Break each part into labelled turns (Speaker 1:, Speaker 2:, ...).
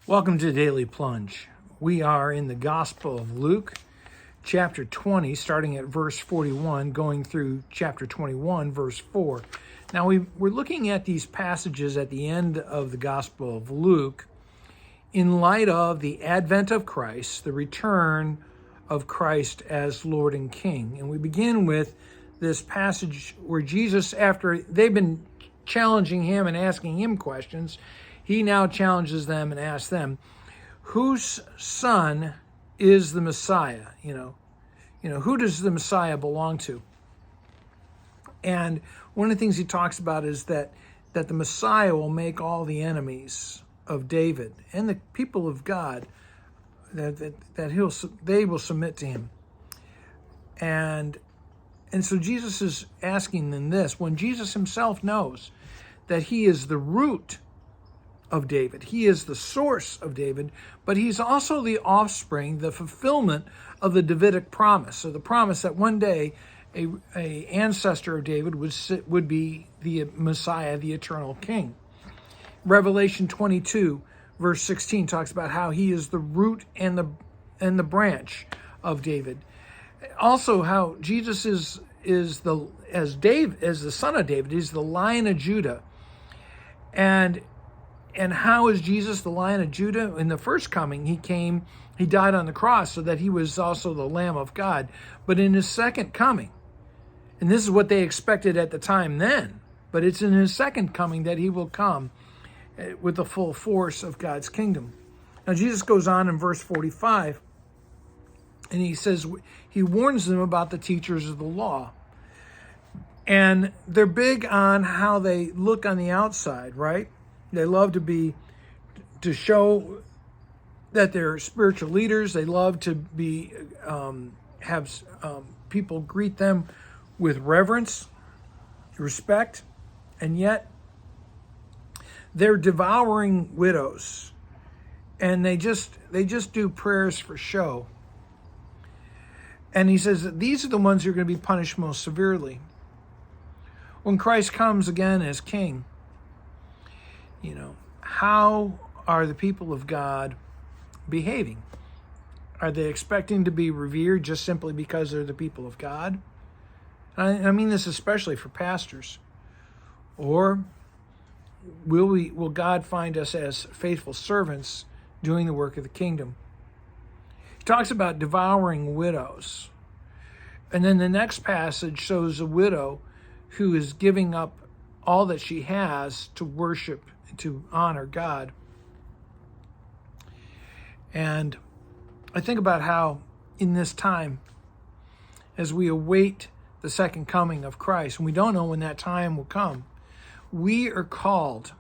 Speaker 1: Welcome to Daily Plunge. We are in the Gospel of Luke, chapter 20, starting at verse 41, going through chapter 21, verse 4. Now, we're looking at these passages at the end of the Gospel of Luke in light of the advent of Christ, the return of Christ as Lord and King. And we begin with this passage where Jesus, after they've been challenging him and asking him questions, he now challenges them and asks them, whose son is the Messiah? Who does the Messiah belong to? And one of the things he talks about is that the Messiah will make all the enemies of David and the people of God, that they will submit to him. And so Jesus is asking them this, when Jesus himself knows that he is the root of David. He is the source of David, but he's also the offspring, the fulfillment of the Davidic promise. So the promise that one day a ancestor of David would be the Messiah, the eternal King. Revelation 22, verse 16 talks about how he is the root and the branch of David. Also, how Jesus is the son of David. He's the Lion of Judah. And how is Jesus the Lion of Judah? In the first coming, he died on the cross so that he was also the Lamb of God. But in his second coming, and this is what they expected at the time then, but it's in his second coming that he will come with the full force of God's kingdom. Now, Jesus goes on in verse 45, and he says, he warns them about the teachers of the law. And they're big on how they look on the outside, right? They love to show that they're spiritual leaders. They love to have people greet them with reverence, respect, and yet they're devouring widows, and they just do prayers for show. And he says that these are the ones who are going to be punished most severely when Christ comes again as King. How are the people of God behaving? Are they expecting to be revered just simply because they're the people of God? I mean this especially for pastors. Or will God find us as faithful servants doing the work of the kingdom? He talks about devouring widows. And then the next passage shows a widow who is giving up all that she has to worship, to honor God. And I think about how in this time, as we await the second coming of Christ, and we don't know when that time will come, we are called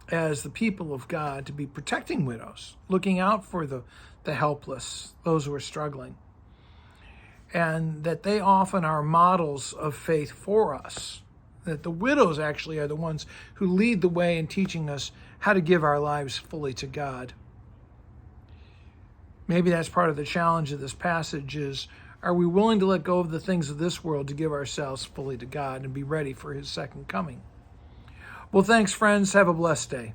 Speaker 1: as the people of God to be protecting widows, looking out for the helpless, those who are struggling, and that they often are models of faith for us. That the widows actually are the ones who lead the way in teaching us how to give our lives fully to God. Maybe that's part of the challenge of this passage is, are we willing to let go of the things of this world to give ourselves fully to God and be ready for his second coming? Well, thanks, friends. Have a blessed day.